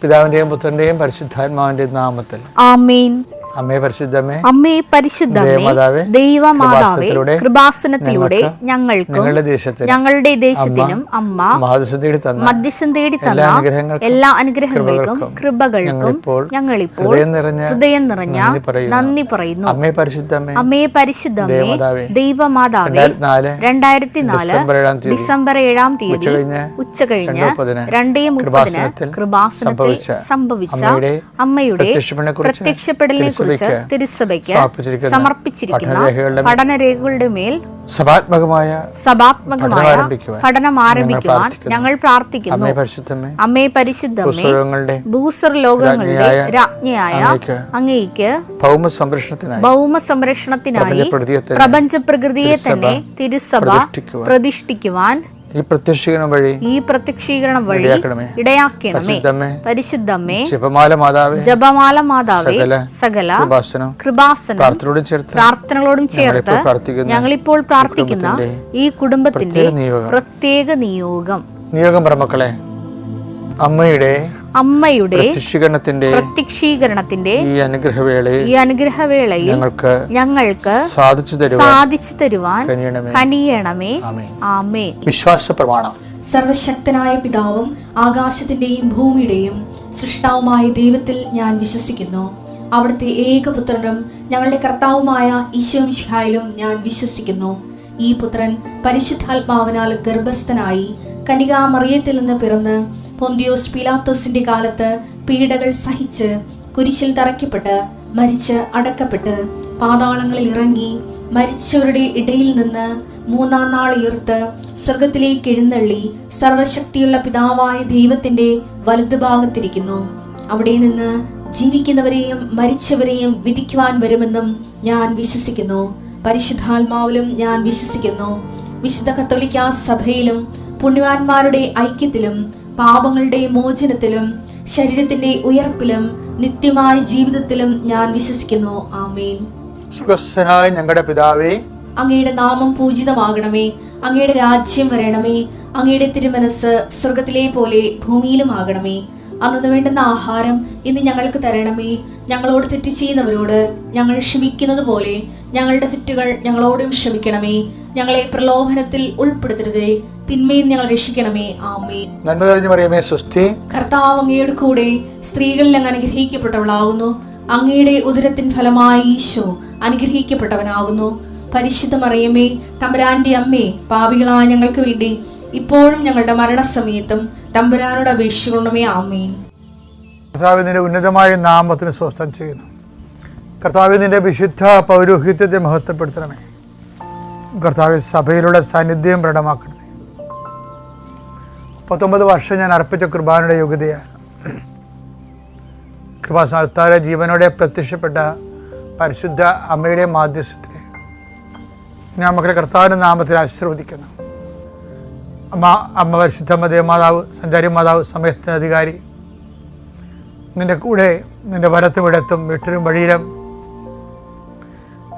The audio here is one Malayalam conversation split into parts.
പിതാവിന്റെയും പുത്രന്റെയും പരിശുദ്ധാത്മാവിന്റെയും നാമത്തിൽ ആമേൻ. അമ്മേ പരിശുദ്ധമേ, അമ്മേ പരിശുദ്ധമേ, ദൈവമാതാവേ, കൃപാസനത്തിലൂടെ ഞങ്ങൾക്കും ഞങ്ങളുടെ ദേശത്തിനും അമ്മ മധ്യസ്ഥം തേടി തന്ന എല്ലാ അനുഗ്രഹങ്ങൾക്കും കൃപകൾക്കും ഞങ്ങളിപ്പോൾ ഹൃദയം നിറഞ്ഞ നന്ദി പറയുന്നു. അമ്മേ പരിശുദ്ധമേ, അമ്മേ പരിശുദ്ധമേ, ദൈവമാതാവേ, 2004 ഡിസംബർ 7 തീയതി ഉച്ചകഴിഞ്ഞ് 2:30 കൃപാസനത്തിൽ സംഭവിച്ച അമ്മയുടെ പ്രത്യക്ഷപ്പെടലിനെ കുറിച്ച് തിരുസഭയ്ക്ക് സമർപ്പിച്ചിരിക്കുന്ന പഠനരേഖകളുടെ മേൽ സഭാത്മകമായ പഠനം ആരംഭിക്കുവാൻ ഞങ്ങൾ പ്രാർത്ഥിക്കുന്നു. അമ്മേ പരിശുദ്ധമേ, ഭൂസ്വർലോകങ്ങളുടെ രാജ്ഞിയായ അങ്ങേയ്ക്ക് ഭൗമ സംരക്ഷണത്തിനായി പ്രപഞ്ച പ്രകൃതിയെ തന്നെ തിരുസഭ പ്രതിഷ്ഠിക്കുവാൻ ഈ പ്രത്യക്ഷീകരണം വഴി ഇടയാക്കണമേ. പരിശുദ്ധമേ, ജപമാല മാതാവേ, സകല കൃപാസനം പ്രാർത്ഥനകളോടും ചേർത്ത് ഞങ്ങളിപ്പോൾ പ്രാർത്ഥിക്കുന്ന ഈ കുടുംബത്തിന്റെ പ്രത്യേക നിയോഗം പ്രമക്കളെ, അമ്മയുടെ പ്രത്യക്ഷീകരണത്തിന്റെ ഈ അനുഗ്രഹവേളയിൽ ഞങ്ങൾക്ക് സാധിച്ചു തരുവാൻ കനിയണമേ. ആമേൻ. വിശ്വാസ പ്രമാണം. സർവശക്തനായ പിതാവും ആകാശത്തിന്റെയും ഭൂമിയുടെയും സൃഷ്ടാവുമായ ദൈവത്തിൽ ഞാൻ വിശ്വസിക്കുന്നു. അവിടുത്തെ ഏകപുത്രനും ഞങ്ങളുടെ കർത്താവുമായ ഈശോ മിശിഹായിലും ഞാൻ വിശ്വസിക്കുന്നു. ഈ പുത്രൻ പരിശുദ്ധാത്മാവിനാൽ ഗർഭസ്ഥനായി കന്യകാമറിയത്തിൽ നിന്ന് പിറന്ന് പൊന്തിയോസ് പീലാത്തോസിന്റെ കാലത്ത് പീഡകൾ സഹിച്ച് കുരിശിൽ തറയ്ക്കപ്പെട്ട് മരിച്ച് അടക്കപ്പെട്ട് പാതാളങ്ങളിൽ ഇറങ്ങി മരിച്ചവരുടെ ഇടയിൽ നിന്ന് 3-ാം നാൾ ഉയർത്ത് സ്വർഗത്തിലേക്ക് എഴുന്നള്ളി സർവശക്തിയുള്ള പിതാവായ ദൈവത്തിന്റെ വലതുഭാഗത്തിരിക്കുന്നു. അവിടെ നിന്ന് ജീവിക്കുന്നവരെയും മരിച്ചവരെയും വിധിക്കുവാൻ വരുമെന്നും ഞാൻ വിശ്വസിക്കുന്നു. പരിശുദ്ധാത്മാവിലും ഞാൻ വിശ്വസിക്കുന്നു. വിശുദ്ധ കത്തോലിക്കാ സഭയിലും പുണ്യവാന്മാരുടെ ഐക്യത്തിലും പാപങ്ങളുടെ മോചനത്തിലും ശരീരത്തിന്റെ ഉയർപ്പിലും നിത്യമായ ജീവിതത്തിലും ഞാൻ വിശ്വസിക്കുന്നു. ആമേൻ. സ്വർഗ്ഗസ്ഥനായ ഞങ്ങളുടെ പിതാവേ, അങ്ങയുടെ നാമം പൂജിതമാകണമേ. അങ്ങയുടെ രാജ്യം വരണമേ. അങ്ങയുടെ തിരുമനസ് സ്വർഗത്തിലെ പോലെ ഭൂമിയിലും ആകണമേ. അന്നു വേണ്ടുന്ന ആഹാരം ഇന്ന് ഞങ്ങൾക്ക് തരണമേ. ഞങ്ങളോട് തെറ്റ് ചെയ്യുന്നവരോട് ഞങ്ങൾ ക്ഷമിക്കുന്നത് പോലെ ഞങ്ങളുടെ തെറ്റുകൾ ഞങ്ങളോടും ക്ഷമിക്കണമേ. ഞങ്ങളെ പ്രലോഭനത്തിൽ ഉൾപ്പെടുത്തരുതേ, തിന്മയിൽ ഞങ്ങൾ രക്ഷിക്കണമേ. ആമേൻ. നന്മ നിറഞ്ഞ മറിയമേ, സ്വസ്തി. കർത്താവ് അങ്ങയുടെ കൂടെ സ്ത്രീകളിൽ അങ്ങ് അനുഗ്രഹിക്കപ്പെട്ടവളാകുന്നു. അങ്ങയുടെ ഉദരത്തിൻ ഫലമായി ഈശോ അനുഗ്രഹിക്കപ്പെട്ടവനാകുന്നു. പരിശുദ്ധ മറിയമേ, തമ്പുരാന്റെ അമ്മേ, പാപികളായ ഞങ്ങൾക്ക് വേണ്ടി ഇപ്പോഴും ഞങ്ങളുടെ മരണസമയത്തും തമ്പുരാനോട് അപേക്ഷിക്കണമേ. ആമേൻ. കർത്താവേ, നിന്റെ ഉന്നതമായ നാമത്തിന് സ്വസ്ഥം ചെയ്യുന്നു. കർത്താവേ, നിന്റെ വിശുദ്ധ പൗരോഹിത്യത്തെ മഹത്വപ്പെടുത്തണമേ. കർത്താവേ, സഭയിലുള്ള സാന്നിധ്യം പ്രകടമാക്കണമേ. 19 വർഷം ഞാൻ അർപ്പിച്ച കൃപാനയുടെ യോഗ്യതയാണ്. കൃപാസ്ഥാനത്താരെ ജീവനോടെ പ്രത്യക്ഷപ്പെട്ട പരിശുദ്ധ അമ്മയുടെ മാധ്യസ്ഥത്തിലെ ഞാൻ മക്കളെ കർത്താവിൻ്റെ നാമത്തിൽ ആശീർവദിക്കുന്നു. അമ്മ പരിശുദ്ധ ദേവമാതാവ്, സഞ്ചാരി മാതാവ്, സമയത്തിന് അധികാരി, നിന്റെ കൂടെ നിന്റെ വലത്തും ഇടത്തും വീട്ടിലും വഴിയിലും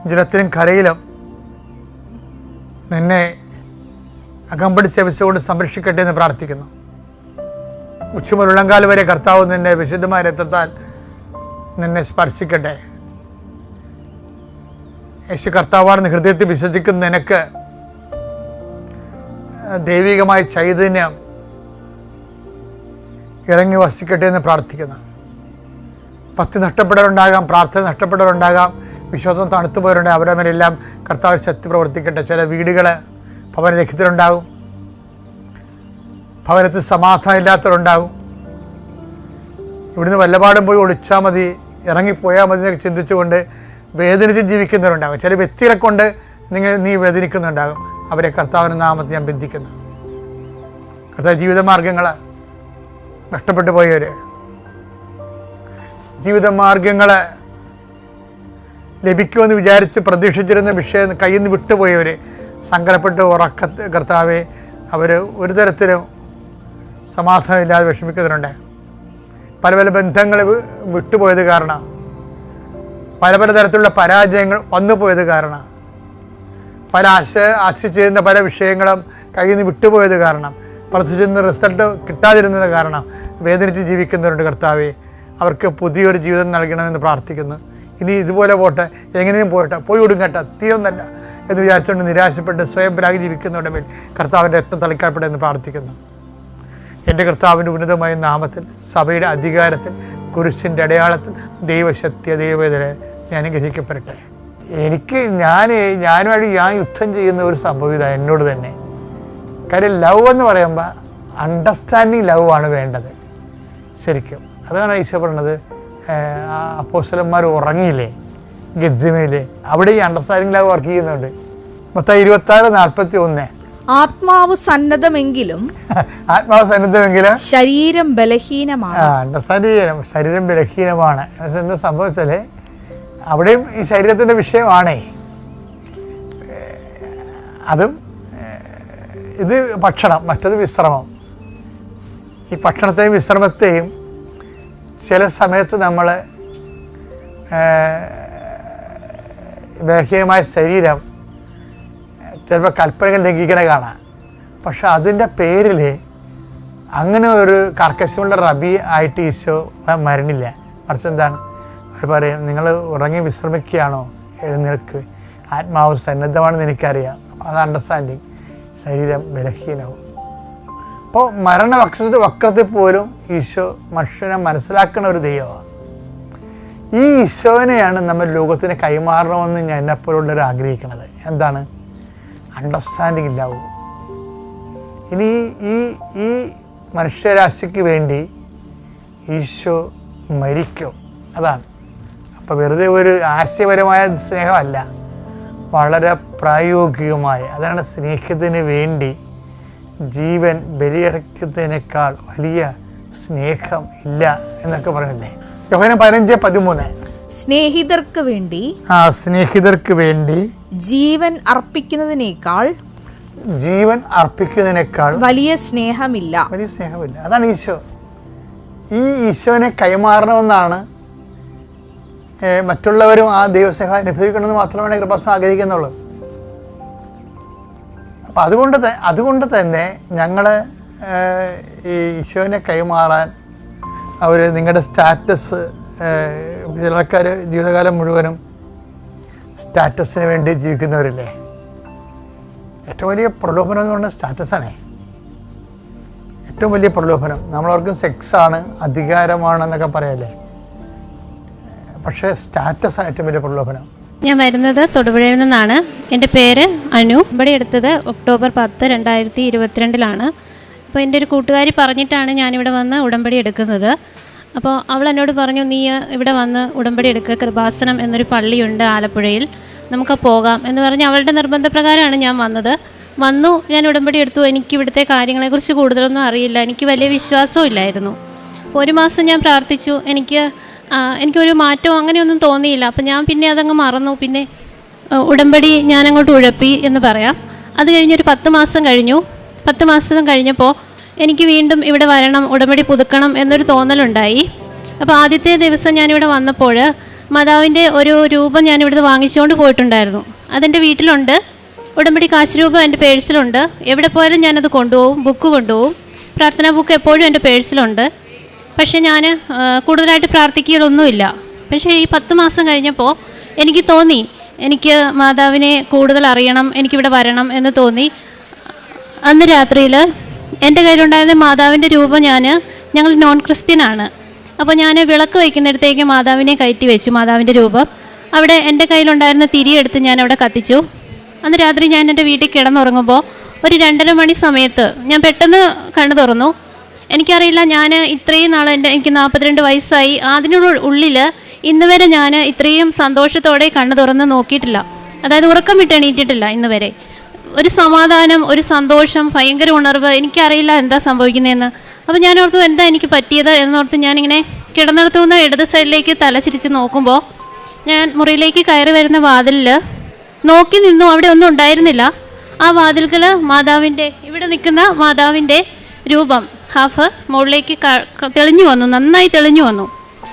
ജലത്തിലും കരയിലും നിന്നെ അകമ്പടി സേവിച്ചുകൊണ്ട് സംരക്ഷിക്കട്ടെ എന്ന് പ്രാർത്ഥിക്കുന്നു. ഉച്ചമുതൽ ഉള്ളങ്കാൽ വരെ കർത്താവ് നിന്നെ വിശുദ്ധമായ രക്തത്താൽ നിന്നെ സ്പർശിക്കട്ടെ. യേശു കർത്താവാണെന്ന് ഹൃദയത്തിൽ വിശ്വസിക്കുന്ന നിനക്ക് ദൈവികമായ ചൈതന്യം ഇറങ്ങി വസിക്കട്ടെ എന്ന് പ്രാർത്ഥിക്കുന്നു. ഭക്തി നഷ്ടപ്പെട്ടവരുണ്ടാകാം, പ്രാർത്ഥന നഷ്ടപ്പെട്ടവരുണ്ടാകാം, വിശ്വാസം തണുത്തുപോയവരുണ്ട്. അവരവരെല്ലാം കർത്താവ് ശക്തി പ്രവർത്തിക്കട്ടെ. ചില വീടുകൾ ഭവനരഹിതരുണ്ടാകും, ഭവനത്തിൽ സമാധാനം ഇല്ലാത്തവരുണ്ടാകും. ഇവിടുന്ന് വല്ലപാടും പോയി ഒളിച്ചാൽ മതി, ഇറങ്ങിപ്പോയാൽ മതി എന്നൊക്കെ ചിന്തിച്ചുകൊണ്ട് വേദനിച്ച് ജീവിക്കുന്നവരുണ്ടാകും. ചില വ്യക്തികളെ കൊണ്ട് നീ വേദനിക്കുന്നുണ്ടാകും. അവരെ കർത്താവിൻ്റെ നാമത്തിൽ ഞാൻ ബന്ധിക്കുന്നു. കർത്താവ് ജീവിതമാർഗങ്ങൾ നഷ്ടപ്പെട്ടു പോയവർ, ജീവിതമാർഗങ്ങൾ ലഭിക്കുമെന്ന് വിചാരിച്ച് പ്രതീക്ഷിച്ചിരുന്ന വിഷയം കയ്യിൽ നിന്ന് വിട്ടുപോയവർ, സങ്കടപ്പെട്ട് കർത്താവെ, അവർ ഒരു തരത്തിലും സമാധാനമില്ലാതെ വിഷമിക്കുന്നവരുണ്ട്. പല പല ബന്ധങ്ങൾ വിട്ടുപോയത് കാരണം, പല പല തരത്തിലുള്ള പരാജയങ്ങൾ വന്നുപോയത് കാരണം, പല ആശിച്ചിരുന്ന പല വിഷയങ്ങളും കയ്യിൽ നിന്ന് വിട്ടുപോയത് കാരണം പ്രവർത്തിച്ചിരുന്ന റിസൾട്ട് കിട്ടാതിരുന്നത് കാരണം വേദനിച്ച് ജീവിക്കുന്നവരുണ്ട് കർത്താവേ. അവർക്ക് പുതിയൊരു ജീവിതം നൽകണമെന്ന് പ്രാർത്ഥിക്കുന്നു. ഇനി ഇതുപോലെ പോട്ടെ, എങ്ങനെയും പോയി ഒടുങ്ങട്ടെ, തീർന്നല്ല എന്ന് വിചാരിച്ചുകൊണ്ട് നിരാശപ്പെട്ട് സ്വയം പരാഗി ജീവിക്കുന്നവരുടെ മേൽ കർത്താവിൻ്റെ രക്തം തളിക്കപ്പെടെ എന്ന് പ്രാർത്ഥിക്കുന്നു. എൻ്റെ കർത്താവിൻ്റെ ഉന്നതമായ നാമത്തിൽ, സഭയുടെ അധികാരത്തിൽ, കുരിശിൻ്റെ അടയാളത്തിൽ, ദൈവശക്തി ദൈവവേദന ഞാൻ ഗ്രഹിക്കപ്പെടട്ടെ. ഞാനുമായിട്ട് ഞാൻ യുദ്ധം ചെയ്യുന്ന ഒരു സംഭവം ഇതാണ് എന്നോട് തന്നെ. കാര്യം ലവ് എന്ന് പറയുമ്പോൾ അണ്ടർസ്റ്റാൻഡിങ് ലവ് ആണ് വേണ്ടത് ശരിക്കും. അതാണ് ഈശോ പറഞ്ഞത്, അപ്പോസ്തലന്മാർ ഉറങ്ങിയില്ലേ ഗെത്സമേനിൽ, അവിടെ ഈ അണ്ടർസ്റ്റാൻഡിങ് ലവ് വർക്ക് ചെയ്യുന്നുണ്ട്. മത്തായി 26:41. ആത്മാവ് സന്നദ്ധമെങ്കിലും ശരീരം ബലഹീനമാണ്. അണ്ടർസ്റ്റാൻഡ് ചെയ്യണം, ശരീരം ബലഹീനമാണ്. എന്താ സംഭവിച്ചാൽ അവിടെയും ഈ ശരീരത്തിൻ്റെ വിഷയമാണേ. അതും ഇത് ഭക്ഷണം, മറ്റത് വിശ്രമം. ഈ ഭക്ഷണത്തെയും വിശ്രമത്തെയും ചില സമയത്ത് നമ്മൾ ബലഹീനമായ ശരീരം ചിലപ്പോൾ കൽപ്പനകൾ ലംഘിക്കണ കാണാം. പക്ഷെ അതിൻ്റെ പേരിൽ അങ്ങനെ ഒരു കർക്കശമുള്ള റബി ആയിട്ട് ഈശോ മരണില്ല. മറിച്ച് എന്താണ് അവർ പറയും, നിങ്ങൾ ഉറങ്ങി വിശ്രമിക്കുകയാണോ, എഴുന്നേൽക്ക്, ആത്മാവ് സന്നദ്ധമാണെന്ന് എനിക്കറിയാം. അത് അണ്ടർസ്റ്റാൻഡിങ്. ശരീരം ബലഹീനവും. അപ്പോൾ വക്രത്തിൽ പോലും ഈശോ മനുഷ്യനെ മനസ്സിലാക്കുന്ന ഒരു ദൈവമാണ്. ഈ ഈശോനെയാണ് നമ്മൾ ലോകത്തിന് കൈമാറണമെന്ന് ഞാൻ എന്നെപ്പോലുള്ളവർ ആഗ്രഹിക്കുന്നത്. എന്താണ്? അണ്ടർസ്റ്റാൻഡിങ് ഇല്ലാവും. ഇനി ഈ മനുഷ്യരാശിക്ക് വേണ്ടി ഈശോ മരിക്കും. അതാണ്. അപ്പോൾ വെറുതെ ഒരു ആശയപരമായ സ്നേഹമല്ല, വളരെ പ്രായോഗികമായ. അതാണ് സ്നേഹത്തിന് വേണ്ടി ജീവൻ ബലിയടക്കുന്നതിനേക്കാൾ വലിയ സ്നേഹം ഇല്ല എന്നൊക്കെ പറയണ്ടേ. യോഹന്നാൻ 15:13. സ്നേഹിതർക്ക് വേണ്ടി ജീവൻ അർപ്പിക്കുന്നതിനേക്കാൾ വലിയ സ്നേഹമില്ല. അതാണ് ഈശോ. ഈ ഈശോനെ കൈമാറണമെന്നാണ് മറ്റുള്ളവരും ആ ദൈവസ്നേഹം അനുഭവിക്കണമെന്ന് മാത്രമാണ് കൃപാസനം ആഗ്രഹിക്കുന്നുള്ളൂ. അപ്പം അതുകൊണ്ട് തന്നെ ഞങ്ങൾ ഈ ഈശോനെ കൈമാറാൻ നിങ്ങളുടെ സ്റ്റാറ്റസ്, ചിലക്കാർ ജീവിതകാലം മുഴുവനും സ്റ്റാറ്റസിന് വേണ്ടി ജീവിക്കുന്നവരില്ലേ. ഏറ്റവും വലിയ പ്രലോഭനം എന്ന് പറഞ്ഞാൽ സ്റ്റാറ്റസാണേ. ഏറ്റവും വലിയ പ്രലോഭനം. നമ്മളവർക്കും സെക്സാണ്, അധികാരമാണെന്നൊക്കെ പറയല്ലേ. പക്ഷേ സ്റ്റാറ്റസാണ് ഏറ്റവും വലിയ പ്രലോഭനം. ഞാൻ വരുന്നത് തൊടുപുഴയിൽ നിന്നാണ്. എൻ്റെ പേര് അനു. ഇവിടെ എടുത്തത് ഒക്ടോബർ 10, 2022 അപ്പോൾ എൻ്റെ ഒരു കൂട്ടുകാരി പറഞ്ഞിട്ടാണ് ഞാനിവിടെ വന്ന് ഉടമ്പടി എടുക്കുന്നത്. അപ്പോൾ അവൾ എന്നോട് പറഞ്ഞു, നീ ഇവിടെ വന്ന് ഉടമ്പടി എടുക്കുക, കൃപാസനം എന്നൊരു പള്ളിയുണ്ട് ആലപ്പുഴയിൽ, നമുക്ക് പോകാം എന്ന് പറഞ്ഞ് അവളുടെ നിർബന്ധപ്രകാരമാണ് ഞാൻ വന്നു. ഞാൻ ഉടമ്പടി എടുത്തു. എനിക്ക് ഇവിടുത്തെ കാര്യങ്ങളെക്കുറിച്ച് കൂടുതലൊന്നും അറിയില്ല, എനിക്ക് വലിയ വിശ്വാസവും ഇല്ലായിരുന്നു. അപ്പോൾ 1 മാസം ഞാൻ പ്രാർത്ഥിച്ചു. എനിക്കൊരു മാറ്റവും അങ്ങനെയൊന്നും തോന്നിയില്ല. അപ്പം ഞാൻ പിന്നെ അതങ്ങ് മറന്നു. പിന്നെ ഉടമ്പടി ഞാനങ്ങോട്ട് ഉഴപ്പി എന്ന് പറയാം. അത് കഴിഞ്ഞൊരു 10 മാസം കഴിഞ്ഞു. 10 മാസം കഴിഞ്ഞപ്പോൾ എനിക്ക് വീണ്ടും ഇവിടെ വരണം, ഉടമ്പടി പുതുക്കണം എന്നൊരു തോന്നലുണ്ടായി. അപ്പോൾ ആദ്യത്തെ ദിവസം ഞാനിവിടെ വന്നപ്പോൾ മാതാവിൻ്റെ ഒരു രൂപം ഞാനിവിടുന്ന് വാങ്ങിച്ചുകൊണ്ട് പോയിട്ടുണ്ടായിരുന്നു. അതെൻ്റെ വീട്ടിലുണ്ട്. ഉടമ്പടി കാശ് രൂപം എൻ്റെ പേഴ്സിലുണ്ട്. എവിടെ പോയാലും ഞാനത് കൊണ്ടുപോകും, ബുക്ക് കൊണ്ടുപോകും. പ്രാർത്ഥനാ ബുക്ക് എപ്പോഴും എൻ്റെ പേഴ്സിലുണ്ട്. പക്ഷേ ഞാൻ കൂടുതലായിട്ട് പ്രാർത്ഥിക്കുകയൊന്നുമില്ല. പക്ഷേ ഈ 10 മാസം കഴിഞ്ഞപ്പോൾ എനിക്ക് തോന്നി, എനിക്ക് മാതാവിനെ കൂടുതൽ അറിയണം, എനിക്കിവിടെ വരണം എന്ന് തോന്നി. അന്ന് രാത്രിയിൽ എൻ്റെ കയ്യിലുണ്ടായിരുന്ന മാതാവിൻ്റെ രൂപം ഞങ്ങൾ നോൺ ക്രിസ്ത്യനാണ്. അപ്പോൾ ഞാൻ വിളക്ക് വയ്ക്കുന്നിടത്തേക്ക് മാതാവിനെ കയറ്റി വെച്ചു. മാതാവിൻ്റെ രൂപം അവിടെ എൻ്റെ കയ്യിലുണ്ടായിരുന്ന തിരിയെടുത്ത് ഞാൻ അവിടെ കത്തിച്ചു. അന്ന് രാത്രി ഞാൻ എൻ്റെ വീട്ടിൽ കിടന്നുറങ്ങുമ്പോൾ ഒരു 2:30 മണി സമയത്ത് ഞാൻ പെട്ടെന്ന് കണ്ണു തുറന്നു. എനിക്കറിയില്ല, ഞാൻ ഇത്രയും നാൾ എനിക്ക് 42 വയസ്സായി, അതിനുള്ളിൽ ഇന്ന് വരെ ഞാൻ ഇത്രയും സന്തോഷത്തോടെ കണ്ണു തുറന്ന് നോക്കിയിട്ടില്ല. അതായത് ഉറക്കം വിട്ട് എണീറ്റിട്ടില്ല ഇന്ന് വരെ. ഒരു സമാധാനം, ഒരു സന്തോഷം, ഭയങ്കര ഉണർവ്. എനിക്കറിയില്ല എന്താ സംഭവിക്കുന്നതെന്ന്. അപ്പോൾ ഞാൻ ഓർത്തു എന്താ എനിക്ക് പറ്റിയത് എന്നോർത്ത് ഞാനിങ്ങനെ കിടന്നിടത്തുനിന്ന് ഇടത് സൈഡിലേക്ക് തലച്ചിരിച്ച് നോക്കുമ്പോൾ ഞാൻ മുറിയിലേക്ക് കയറി വരുന്ന വാതിലിൽ നോക്കി നിന്നു. അവിടെ ഒന്നും ഉണ്ടായിരുന്നില്ല. ആ വാതിൽക്കൽ മാതാവിൻ്റെ, ഇവിടെ നിൽക്കുന്ന മാതാവിൻ്റെ രൂപം ഹാഫ് മുകളിലേക്ക് തെളിഞ്ഞു വന്നു, നന്നായി തെളിഞ്ഞു വന്നു.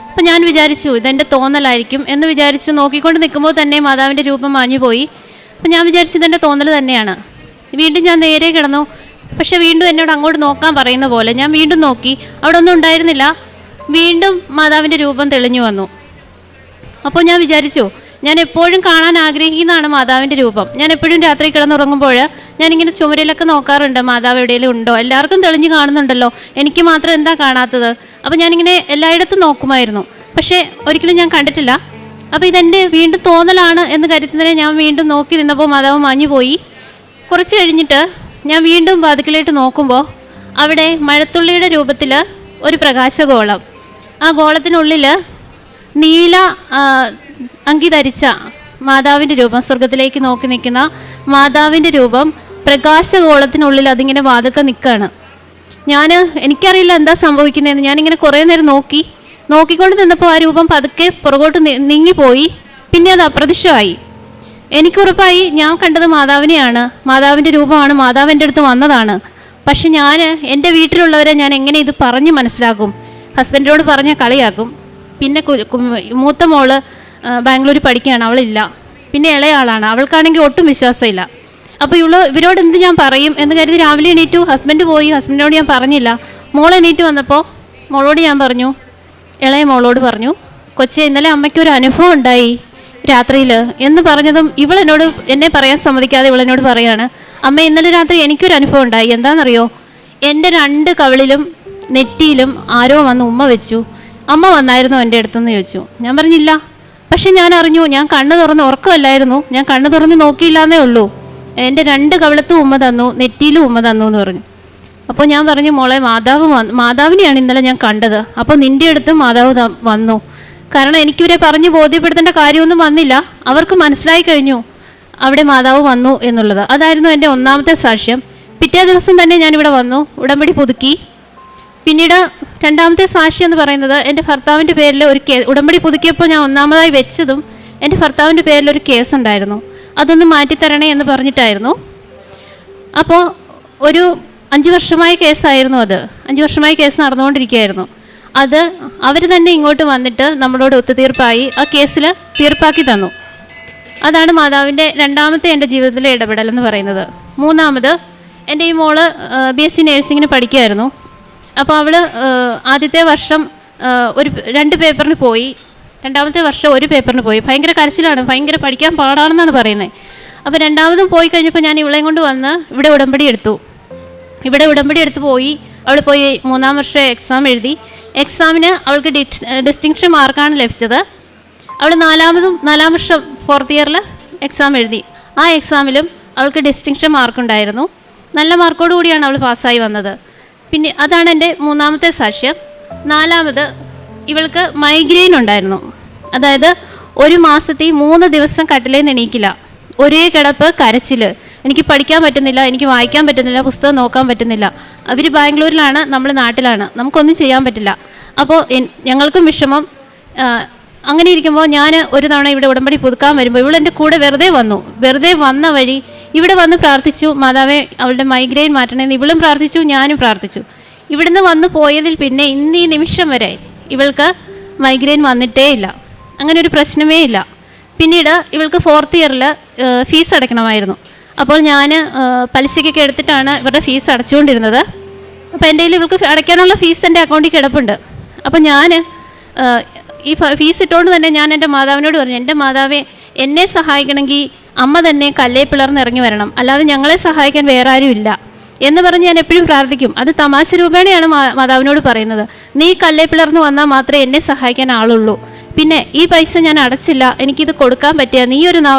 അപ്പം ഞാൻ വിചാരിച്ചു ഇതെൻ്റെ തോന്നലായിരിക്കും എന്ന് വിചാരിച്ച് നോക്കിക്കൊണ്ട് നിൽക്കുമ്പോൾ തന്നെ മാതാവിൻ്റെ രൂപം മാഞ്ഞു പോയി. അപ്പം ഞാൻ വിചാരിച്ചു ഇതെൻ്റെ തോന്നൽ തന്നെയാണ്. വീണ്ടും ഞാൻ നേരെ കിടന്നു. പക്ഷെ വീണ്ടും എന്നോട് അങ്ങോട്ട് നോക്കാൻ പറയുന്ന പോലെ ഞാൻ വീണ്ടും നോക്കി, അവിടെ ഒന്നും ഉണ്ടായിരുന്നില്ല. വീണ്ടും മാതാവിൻ്റെ രൂപം തെളിഞ്ഞു വന്നു. അപ്പോൾ ഞാൻ വിചാരിച്ചു, ഞാൻ എപ്പോഴും കാണാൻ ആഗ്രഹിക്കുന്നതാണ് മാതാവിൻ്റെ രൂപം. ഞാൻ എപ്പോഴും രാത്രി കിടന്നുറങ്ങുമ്പോൾ ഞാനിങ്ങനെ ചുമരിലൊക്കെ നോക്കാറുണ്ട്, മാതാവ് എവിടെയെങ്കിലും ഉണ്ടോ, എല്ലാവർക്കും തെളിഞ്ഞ് കാണുന്നുണ്ടല്ലോ, എനിക്ക് മാത്രം എന്താ കാണാത്തത്. അപ്പോൾ ഞാനിങ്ങനെ എല്ലായിടത്തും നോക്കുമായിരുന്നു, പക്ഷേ ഒരിക്കലും ഞാൻ കണ്ടിട്ടില്ല. അപ്പോൾ ഇതെൻ്റെ വീണ്ടും തോന്നലാണ് എന്ന് കരുതുന്നതിനെ ഞാൻ വീണ്ടും നോക്കി നിന്നപ്പോൾ മാതാവ് മാഞ്ഞു പോയി. കുറച്ച് കഴിഞ്ഞിട്ട് ഞാൻ വീണ്ടും വാതിക്കലേട്ട് നോക്കുമ്പോൾ അവിടെ മഴത്തുള്ളിയുടെ രൂപത്തിൽ ഒരു പ്രകാശഗോളം, ആ ഗോളത്തിനുള്ളിൽ നീല അങ്കി ധരിച്ച മാതാവിൻ്റെ രൂപം, സ്വർഗത്തിലേക്ക് നോക്കി നിൽക്കുന്ന മാതാവിൻ്റെ രൂപം പ്രകാശഗോളത്തിനുള്ളിൽ അതിങ്ങനെ വാതിൽക്ക നിൽക്കുകയാണ്. എനിക്കറിയില്ല എന്താ സംഭവിക്കുന്നതെന്ന്. ഞാനിങ്ങനെ കുറേ നേരം നോക്കിക്കൊണ്ട് നിന്നപ്പോൾ ആ രൂപം പതുക്കെ പുറകോട്ട് നീങ്ങിപ്പോയി. പിന്നെ അത് അപ്രത്യക്ഷമായി. എനിക്കുറപ്പായി ഞാൻ കണ്ടത് മാതാവിനെയാണ്, മാതാവിൻ്റെ രൂപമാണ്, മാതാവ് എൻ്റെ അടുത്ത് വന്നതാണ്. പക്ഷെ എൻ്റെ വീട്ടിലുള്ളവരെ ഞാൻ എങ്ങനെ ഇത് പറഞ്ഞ് മനസ്സിലാക്കും? ഹസ്ബൻഡിനോട് പറഞ്ഞാൽ കളിയാക്കും. പിന്നെ മൂത്ത മോള് ബാംഗ്ലൂരിൽ പഠിക്കുകയാണ്, അവളില്ല. പിന്നെ ഇളയ ആളാണ്, അവൾക്കാണെങ്കിൽ ഒട്ടും വിശ്വാസമില്ല. അപ്പോൾ ഇവരോട് എന്ത് ഞാൻ പറയും എന്ന് കരുതി രാവിലെ എണീറ്റു. ഹസ്ബൻഡ് പോയി, ഹസ്ബൻഡിനോട് ഞാൻ പറഞ്ഞില്ല. മോൾ എണീറ്റ് വന്നപ്പോൾ മോളോട് ഞാൻ പറഞ്ഞു, ഇളയ മോളോട് പറഞ്ഞു, കൊച്ചെ ഇന്നലെ അമ്മയ്ക്കൊരു അനുഭവം ഉണ്ടായി രാത്രിയിൽ എന്ന് പറഞ്ഞതും എന്നെ പറയാൻ സമ്മതിക്കാതെ ഇവളെന്നോട് പറയാണ്, അമ്മ ഇന്നലെ രാത്രി എനിക്കൊരു അനുഭവം ഉണ്ടായി. എന്താണെന്നറിയോ, എൻ്റെ 2 കവിളിലും നെറ്റിയിലും ആരോ വന്ന് ഉമ്മ വെച്ചു. അമ്മ വന്നായിരുന്നോ എൻ്റെ അടുത്തെന്ന് ചോദിച്ചു. ഞാൻ പറഞ്ഞില്ല. പക്ഷെ ഞാൻ അറിഞ്ഞു, ഞാൻ കണ്ണ് തുറന്ന്, ഉറക്കമല്ലായിരുന്നു, ഞാൻ കണ്ണ് തുറന്ന് നോക്കിയില്ലാന്നേ ഉള്ളൂ. എൻ്റെ 2 കവിളത്തും ഉമ്മ തന്നു, നെറ്റിയിലും ഉമ്മ തന്നു എന്ന് പറഞ്ഞു. അപ്പോൾ ഞാൻ പറഞ്ഞു, മോളെ മാതാവിനെയാണ് ഇന്നലെ ഞാൻ കണ്ടത്. അപ്പോൾ നിൻ്റെ അടുത്തും മാതാവ് വന്നു. കാരണം എനിക്കിവരെ പറഞ്ഞ് ബോധ്യപ്പെടുത്തേണ്ട കാര്യമൊന്നും വന്നില്ല, അവർക്ക് മനസ്സിലായി കഴിഞ്ഞു അവിടെ മാതാവ് വന്നു എന്നുള്ളത്. അതായിരുന്നു എൻ്റെ 1ാമത്തെ സാക്ഷ്യം. പിറ്റേ ദിവസം തന്നെ ഞാനിവിടെ വന്നു, ഉടമ്പടി പുതുക്കി. പിന്നീട് 2ാമത്തെ സാക്ഷ്യം എന്ന് പറയുന്നത്, എൻ്റെ ഭർത്താവിൻ്റെ പേരിൽ ഒരു ഉടമ്പടി പുതുക്കിയപ്പോൾ ഞാൻ 1ാമതായി വെച്ചതും എൻ്റെ ഭർത്താവിൻ്റെ പേരിലൊരു കേസ് ഉണ്ടായിരുന്നു. അതൊന്ന് മാറ്റിത്തരണേ എന്ന് പറഞ്ഞിട്ടായിരുന്നു. അപ്പോൾ ഒരു 5 വർഷമായ കേസായിരുന്നു അത്. 5 വർഷമായ കേസ് നടന്നുകൊണ്ടിരിക്കുകയായിരുന്നു. അത് അവർ തന്നെ ഇങ്ങോട്ട് വന്നിട്ട് നമ്മളോട് ഒത്തുതീർപ്പായി ആ കേസിൽ തീർപ്പാക്കി തന്നു. അതാണ് മാതാവിൻ്റെ 2ാമത്തെ എൻ്റെ ജീവിതത്തിലെ ഇടപെടൽ എന്ന് പറയുന്നത്. 3ാമത്, എൻ്റെ ഈ മോള് BSc നേഴ്സിങ്ങിന് പഠിക്കുമായിരുന്നു. അപ്പോൾ അവൾ ആദ്യത്തെ വർഷം 2 പേപ്പറിന് പോയി, 2ാമത്തെ വർഷം 1 പേപ്പറിന് പോയി. ഭയങ്കര കരച്ചിലാണ്, ഭയങ്കര പഠിക്കാൻ പാടാണെന്നാണ് പറയുന്നത്. അപ്പോൾ 2ാമതും പോയി കഴിഞ്ഞപ്പോൾ ഞാൻ ഇവളെയും കൊണ്ട് വന്ന് ഇവിടെ ഉടമ്പടി എടുത്തു പോയി. അവൾ പോയി 3ാം വർഷം എക്സാം എഴുതി. എക്സാമിന് അവൾക്ക് ഡിസ്റ്റിങ്ഷൻ മാർക്കാണ് ലഭിച്ചത്. അവൾ 4ാം വർഷം 4th ഇയറിൽ എക്സാം എഴുതി. ആ എക്സാമിലും അവൾക്ക് ഡിസ്റ്റിങ്ഷൻ മാർക്കുണ്ടായിരുന്നു. നല്ല മാർക്കോട് കൂടിയാണ് അവൾ പാസ്സായി വന്നത്. പിന്നെ അതാണ് എൻ്റെ 3ാമത്തെ സാക്ഷ്യം. 4ാമത്, ഇവൾക്ക് മൈഗ്രെയിൻ ഉണ്ടായിരുന്നു. അതായത് 1 മാസത്തിൽ 3 ദിവസം കട്ടിലേൽ നിന്ന് എണീക്കില്ല, ഒരേ കിടപ്പ്, കരച്ചിൽ. എനിക്ക് പഠിക്കാൻ പറ്റുന്നില്ല, എനിക്ക് വായിക്കാൻ പറ്റുന്നില്ല, പുസ്തകം നോക്കാൻ പറ്റുന്നില്ല. അവർ ബാംഗ്ലൂരിലാണ്, നമ്മൾ നാട്ടിലാണ്, നമുക്കൊന്നും ചെയ്യാൻ പറ്റില്ല. അപ്പോൾ ഞങ്ങൾക്കും വിഷമം. അങ്ങനെ ഇരിക്കുമ്പോൾ ഞാൻ ഒരു തവണ ഇവിടെ ഉടമ്പടി പുതുക്കാൻ വരുമ്പോൾ ഇവളെൻ്റെ കൂടെ വെറുതെ വന്ന വഴി ഇവിടെ വന്ന് പ്രാർത്ഥിച്ചു, മാതാവേ അവളുടെ മൈഗ്രെയിൻ മാറ്റണമെന്ന് ഇവളും പ്രാർത്ഥിച്ചു, ഞാനും പ്രാർത്ഥിച്ചു. ഇവിടുന്ന് വന്ന് പോയതിൽ പിന്നെ ഇന്ന് ഈ നിമിഷം വരെ ഇവൾക്ക് മൈഗ്രെയിൻ വന്നിട്ടേ ഇല്ല, അങ്ങനെ ഒരു പ്രശ്നമേ ഇല്ല. പിന്നീട് ഇവൾക്ക് 4th ഇയറിൽ ഫീസ് അടയ്ക്കണമായിരുന്നു. അപ്പോൾ ഞാൻ പലിശയ്ക്കൊക്കെ എടുത്തിട്ടാണ് ഇവരുടെ ഫീസ് അടച്ചുകൊണ്ടിരുന്നത്. അപ്പോൾ എൻ്റെ കയ്യിൽ ഇവൾക്ക് അടയ്ക്കാനുള്ള ഫീസ് എൻ്റെ അക്കൗണ്ടിൽ കിടപ്പുണ്ട്. അപ്പോൾ ഞാൻ ഈ ഫീസ് ഇട്ടുകൊണ്ട് തന്നെ ഞാൻ എൻ്റെ മാതാവിനോട് പറഞ്ഞു, എൻ്റെ മാതാവേ, എന്നെ സഹായിക്കണമെങ്കിൽ അമ്മ തന്നെ കല്ലേ പിളർന്ന് ഇറങ്ങി വരണം, അല്ലാതെ ഞങ്ങളെ സഹായിക്കാൻ വേറെ ആരും ഇല്ല എന്ന് പറഞ്ഞ് ഞാൻ എപ്പോഴും പ്രാർത്ഥിക്കും. അത് തമാശ രൂപേണയാണ് മാതാവിനോട് പറയുന്നത്. നീ കല്ലേ പിളർന്ന് വന്നാൽ മാത്രമേ എന്നെ സഹായിക്കാൻ ആളുള്ളൂ. പിന്നെ ഈ പൈസ ഞാൻ അടച്ചില്ല, എനിക്കിത് കൊടുക്കാൻ പറ്റിയ, നീ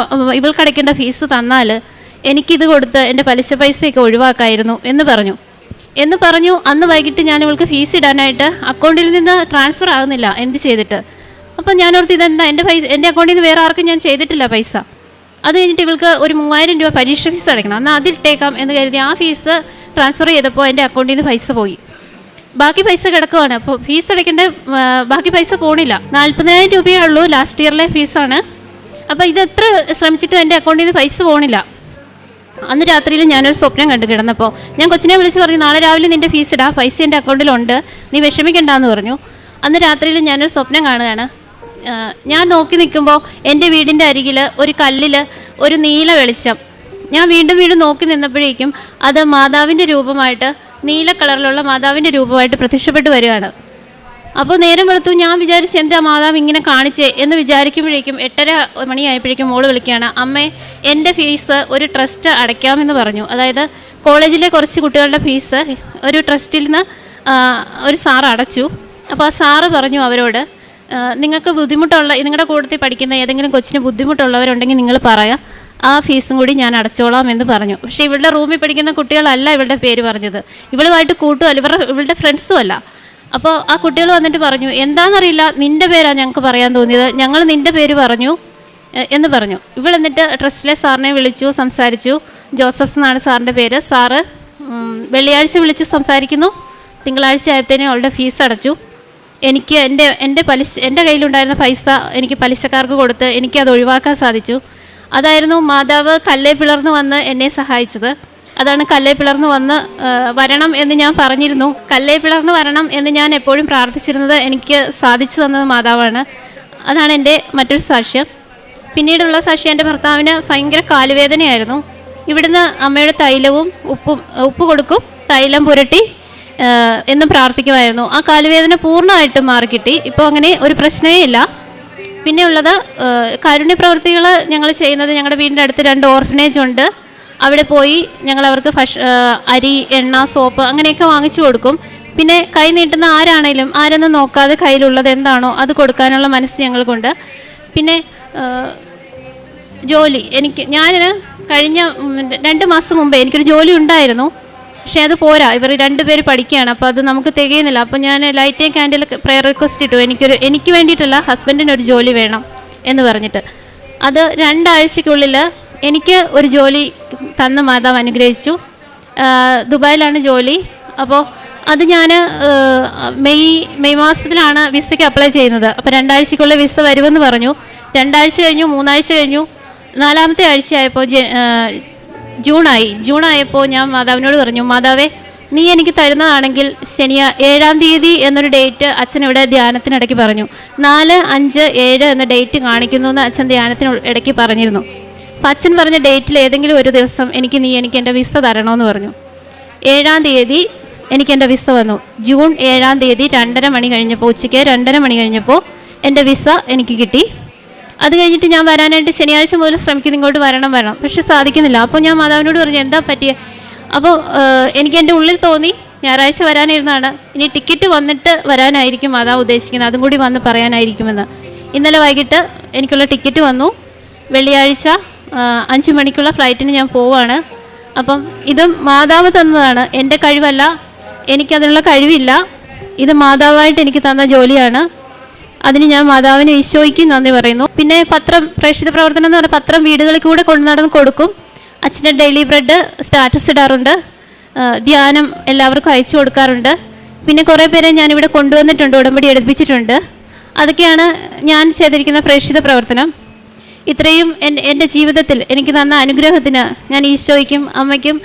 ഇവൾക്കടയ്ക്കേണ്ട ഫീസ് തന്നാൽ എനിക്കിത് കൊടുത്ത് എൻ്റെ പലിശ പൈസയൊക്കെ ഒഴിവാക്കായിരുന്നു എന്ന് പറഞ്ഞു. അന്ന് വൈകിട്ട് ഞാൻ ഇവൾക്ക് ഫീസ് ഇടാനായിട്ട് അക്കൗണ്ടിൽ നിന്ന് ട്രാൻസ്ഫർ ആകുന്നില്ല, എന്ത് ചെയ്തിട്ട്. അപ്പം ഞാനോർത്ത് ഇതെന്താ, എൻ്റെ അക്കൗണ്ടിൽ നിന്ന് വേറെ ആർക്കും ഞാൻ ചെയ്തിട്ടില്ല പൈസ. അത് കഴിഞ്ഞിട്ട് ഇവൾക്ക് ഒരു 3000 രൂപ പരീക്ഷ ഫീസ് അടയ്ക്കണം, എന്നാൽ അതിട്ടേക്കാം എന്ന് കരുതി ആ ഫീസ് ട്രാൻസ്ഫർ ചെയ്തപ്പോൾ എൻ്റെ അക്കൗണ്ടിൽ നിന്ന് പൈസ പോയി. ബാക്കി പൈസ കിടക്കുവാണ്. അപ്പോൾ ഫീസ് അടയ്ക്കേണ്ട ബാക്കി പൈസ പോണില്ല. 40,000 രൂപയേ ഉള്ളൂ, ലാസ്റ്റ് ഇയറിലെ ഫീസാണ്. അപ്പോൾ ഇതെത്ര ശ്രമിച്ചിട്ടും എൻ്റെ അക്കൗണ്ടിൽ നിന്ന് പൈസ പോണില്ല. അന്ന് രാത്രിയിൽ ഞാനൊരു സ്വപ്നം കണ്ടു കിടന്നപ്പോൾ ഞാൻ കൊച്ചിനെ വിളിച്ച് പറഞ്ഞു, നാളെ രാവിലെ നിൻ്റെ ഫീസ് ഇടാം, പൈസ എൻ്റെ അക്കൗണ്ടിലുണ്ട്, നീ വിഷമിക്കണ്ടെന്ന് പറഞ്ഞു. അന്ന് രാത്രിയിൽ ഞാനൊരു സ്വപ്നം കാണുകയാണ്. ഞാൻ നോക്കി നിൽക്കുമ്പോൾ എൻ്റെ വീടിൻ്റെ അരികിൽ ഒരു കല്ലിൽ ഒരു നീല വെളിച്ചം, ഞാൻ വീണ്ടും വീണ്ടും നോക്കി നിന്നപ്പോഴേക്കും അത് മാതാവിൻ്റെ രൂപമായിട്ട്, നീല കളറിലുള്ള മാതാവിൻ്റെ രൂപമായിട്ട് പ്രത്യക്ഷപ്പെട്ട് വരികയാണ്. അപ്പോൾ നേരം വെളുത്തു. ഞാൻ വിചാരിച്ച് എന്താ മാതാവ് ഇങ്ങനെ കാണിച്ചേ എന്ന് വിചാരിക്കുമ്പോഴേക്കും 8:30 മണിയായപ്പോഴേക്കും മോള് വിളിക്കുകയാണ്, അമ്മേ എൻ്റെ ഫീസ് ഒരു ട്രസ്റ്റ് അടയ്ക്കാമെന്ന് പറഞ്ഞു. അതായത് കോളേജിലെ കുറച്ച് കുട്ടികളുടെ ഫീസ് ഒരു ട്രസ്റ്റിൽ നിന്ന് ഒരു സാറ് അടച്ചു. അപ്പോൾ ആ സാറ് പറഞ്ഞു അവരോട്, നിങ്ങൾക്ക് ബുദ്ധിമുട്ടുള്ള, നിങ്ങളുടെ കൂട്ടത്തിൽ പഠിക്കുന്ന ഏതെങ്കിലും കൊച്ചിന് ബുദ്ധിമുട്ടുള്ളവരുണ്ടെങ്കിൽ നിങ്ങൾ പറയാം, ആ ഫീസും കൂടി ഞാൻ അടച്ചോളാം എന്ന് പറഞ്ഞു. പക്ഷേ ഇവളുടെ റൂമിൽ പഠിക്കുന്ന കുട്ടികളല്ല ഇവളുടെ പേര് പറഞ്ഞത്, ഇവളുമായിട്ട് കൂട്ടുമല്ല, ഇവളുടെ ഫ്രണ്ട്സും അല്ല. അപ്പോൾ ആ കുട്ടികൾ വന്നിട്ട് പറഞ്ഞു, എന്താണെന്നറിയില്ല, നിൻ്റെ പേരാണ് ഞങ്ങൾക്ക് പറയാൻ തോന്നിയത്, ഞങ്ങൾ നിൻ്റെ പേര് പറഞ്ഞു എന്ന് പറഞ്ഞു. എന്നിട്ട് ട്രസ്റ്റിലെ സാറിനെ വിളിച്ചു, സംസാരിച്ചു. ജോസഫ് എന്നാണ് സാറിൻ്റെ പേര്. സാറ് വെള്ളിയാഴ്ച വിളിച്ച് സംസാരിക്കുന്നു. തിങ്കളാഴ്ച ആയപ്പോഴത്തേനും അവളുടെ ഫീസ് അടച്ചു. എനിക്ക് എൻ്റെ കയ്യിലുണ്ടായിരുന്ന പൈസ എനിക്ക് പലിശക്കാർക്ക് കൊടുത്ത് എനിക്കത് ഒഴിവാക്കാൻ സാധിച്ചു. അതായിരുന്നു മാതാവ് കല്ലേ പിളർന്ന് വന്ന് എന്നെ സഹായിച്ചത്. അതാണ് കല്ലേ പിളർന്ന് വരണം എന്ന് ഞാൻ പറഞ്ഞിരുന്നു. കല്ലേ പിളർന്ന് വരണം എന്ന് ഞാൻ എപ്പോഴും പ്രാർത്ഥിച്ചിരുന്നത് എനിക്ക് സാധിച്ചു തന്നത് മാതാവാണ്. അതാണ് എൻ്റെ മറ്റൊരു സാക്ഷ്യം. പിന്നീടുള്ള സാക്ഷ്യം, എൻ്റെ ഭർത്താവിന് ഭയങ്കര കാലുവേദനയായിരുന്നു. ഇവിടുന്ന് അമ്മയുടെ തൈലവും ഉപ്പ് കൊടുക്കും, തൈലം പുരട്ടി എന്നും പ്രാർത്ഥിക്കുമായിരുന്നു. ആ കാലുവേദന പൂർണ്ണമായിട്ടും മാറിക്കിട്ടി. ഇപ്പോൾ അങ്ങനെ ഒരു പ്രശ്നമേ ഇല്ല. പിന്നെ ഉള്ളത് കാരുണ്യ പ്രവൃത്തികൾ ഞങ്ങൾ ചെയ്യുന്നത്, ഞങ്ങളുടെ വീടിൻ്റെ അടുത്ത് 2 ഓർഫനേജ് ഉണ്ട്. അവിടെ പോയി ഞങ്ങൾ അവർക്ക് അരി, എണ്ണ, സോപ്പ് അങ്ങനെയൊക്കെ വാങ്ങിച്ചു കൊടുക്കും. പിന്നെ കൈ നീട്ടുന്ന ആരാണേലും ആരെന്നും നോക്കാതെ കയ്യിലുള്ളത് എന്താണോ അത് കൊടുക്കാനുള്ള മനസ്സ് ഞങ്ങൾക്കുണ്ട്. പിന്നെ ജോലി, ഞാൻ കഴിഞ്ഞ 2 മാസം മുമ്പേ എനിക്കൊരു ജോലി ഉണ്ടായിരുന്നു. പക്ഷേ അത് പോരാ, ഇവർ 2 പേര് പഠിക്കുകയാണ്. അപ്പോൾ അത് നമുക്ക് തികയുന്നില്ല. അപ്പോൾ ഞാൻ light and candle prayer request ഇട്ടു, എനിക്ക് വേണ്ടിയിട്ടല്ല, ഹസ്ബൻഡിനൊരു ജോലി വേണം എന്ന് പറഞ്ഞിട്ട്. അത് 2 ആഴ്ചയ്ക്കുള്ളിൽ എനിക്ക് ഒരു ജോലി തന്ന് മാതാവ് അനുഗ്രഹിച്ചു. ദുബായിലാണ് ജോലി. അപ്പോൾ അത് ഞാൻ മെയ് മാസത്തിലാണ് വിസയ്ക്ക് അപ്ലൈ ചെയ്യുന്നത്. അപ്പോൾ 2 ആഴ്ചയ്ക്കുള്ളിൽ വിസ വരുമെന്ന് പറഞ്ഞു. 2 ആഴ്ച കഴിഞ്ഞു, 3 ആഴ്ച കഴിഞ്ഞു, 4ാമത്തെ ആഴ്ചയായപ്പോൾ ജൂണായപ്പോൾ ഞാൻ മാതാവിനോട് പറഞ്ഞു, മാതാവേ, നീ എനിക്ക് തരുന്നതാണെങ്കിൽ 7-ാം തീയതി എന്നൊരു ഡേറ്റ് അച്ഛനിവിടെ ധ്യാനത്തിനിടയ്ക്ക് പറഞ്ഞു. 4, 5, 7 എന്ന ഡേറ്റ് കാണിക്കുന്നു എന്ന് അച്ഛൻ ധ്യാനത്തിന് ഇടയ്ക്ക് പറഞ്ഞിരുന്നു. അപ്പം അച്ഛൻ പറഞ്ഞ ഡേറ്റിൽ ഏതെങ്കിലും ഒരു ദിവസം എനിക്ക് എൻ്റെ വിസ തരണമെന്ന് പറഞ്ഞു. 7-ാം തീയതി എനിക്ക് എൻ്റെ വിസ വന്നു. ജൂൺ 7-ാം തീയതി 2:30 മണി കഴിഞ്ഞപ്പോൾ, ഉച്ചയ്ക്ക് 2:30 മണി കഴിഞ്ഞപ്പോൾ എൻ്റെ വിസ എനിക്ക് കിട്ടി. അത് കഴിഞ്ഞിട്ട് ഞാൻ വരാനായിട്ട് ശനിയാഴ്ച മുതൽ ശ്രമിക്കുന്നു, ഇങ്ങോട്ട് വരണം. പക്ഷെ സാധിക്കുന്നില്ല. അപ്പോൾ ഞാൻ മാതാവിനോട് പറഞ്ഞു, എന്താ പറ്റിയ? അപ്പോൾ എനിക്ക് എൻ്റെ ഉള്ളിൽ തോന്നി ഞായറാഴ്ച വരാനിരുന്നാണ്, ഇനി ടിക്കറ്റ് വന്നിട്ട് വരാനായിരിക്കും മാതാവ് ഉദ്ദേശിക്കുന്നത്, അതും കൂടി വന്ന് പറയാനായിരിക്കുമെന്ന്. ഇന്നലെ വൈകിട്ട് എനിക്കുള്ള ടിക്കറ്റ് വന്നു. വെള്ളിയാഴ്ച 5 മണിക്കുള്ള ഫ്ലൈറ്റിന് ഞാൻ പോവാണ്. അപ്പം ഇത് മാതാവ് തന്നതാണ്, എൻ്റെ കഴിവല്ല, എനിക്കതിനുള്ള കഴിവില്ല. ഇത് മാതാവായിട്ട് എനിക്ക് തന്ന ജോലിയാണ്. അതിന് ഞാൻ മാതാവിന്, ഈശോയ്ക്ക് നന്ദി പറയുന്നു. പിന്നെ പത്രം, പ്രേക്ഷിത പ്രവർത്തനം എന്ന് പറഞ്ഞാൽ പത്രം വീടുകളിൽ കൂടെ നടന്ന് കൊടുക്കും. അച്ഛൻ്റെ ഡെയിലി ബ്രെഡ് സ്റ്റാറ്റസ് ഇടാറുണ്ട്. ധ്യാനം എല്ലാവർക്കും അയച്ചു കൊടുക്കാറുണ്ട്. പിന്നെ കുറേ പേരെ ഞാനിവിടെ കൊണ്ടുവന്നിട്ടുണ്ട്, ഉടമ്പടി എടുപ്പിച്ചിട്ടുണ്ട്. അതൊക്കെയാണ് ഞാൻ ചെയ്തിരിക്കുന്ന പ്രേക്ഷിത പ്രവർത്തനം. ഇത്രയും എൻ്റെ ജീവിതത്തിൽ എനിക്ക് തന്ന അനുഗ്രഹത്തിന് ഞാൻ ഈശോയ്ക്കും അമ്മയ്ക്കും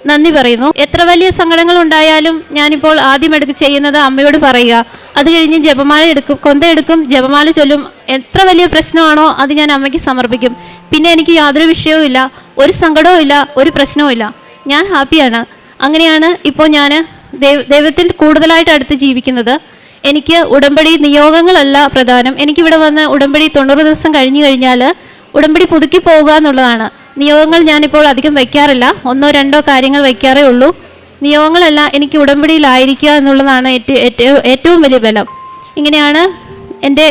നന്ദി പറയുന്നു. എത്ര വലിയ സങ്കടങ്ങൾ ഉണ്ടായാലും ഞാനിപ്പോൾ ആദ്യം ചെയ്യുന്നത് അമ്മയോട് പറയുക. അത് കഴിഞ്ഞ് ജപമാല എടുക്കും, കൊന്തയെടുക്കും, ജപമാല ചൊല്ലും. എത്ര വലിയ പ്രശ്നമാണോ അത് ഞാൻ അമ്മയ്ക്ക് സമർപ്പിക്കും. പിന്നെ എനിക്ക് യാതൊരു വിഷയവും ഇല്ല, ഒരു സങ്കടവും ഇല്ല, ഒരു പ്രശ്നവും ഇല്ല. ഞാൻ ഹാപ്പിയാണ്. അങ്ങനെയാണ് ഇപ്പോൾ ഞാൻ ദൈവത്തിൽ കൂടുതലായിട്ട് അടുത്ത് ജീവിക്കുന്നത്. എനിക്ക് ഉടമ്പടി നിയോഗങ്ങളല്ല പ്രധാനം. എനിക്കിവിടെ വന്ന് ഉടമ്പടി 90 ദിവസം കഴിഞ്ഞു കഴിഞ്ഞാൽ ഉടമ്പടി പുതുക്കി പോകുക എന്നുള്ളതാണ്. നിയോഗങ്ങൾ ഞാനിപ്പോൾ അധികം വയ്ക്കാറില്ല, 1-2 കാര്യങ്ങൾ വയ്ക്കാറേ ഉള്ളൂ. നിയോഗങ്ങളല്ല, എനിക്ക് ഉടമ്പടിയിലായിരിക്കുക എന്നുള്ളതാണ് ഏറ്റവും വലിയ ബലം. ഇങ്ങനെയാണ് എൻ്റെ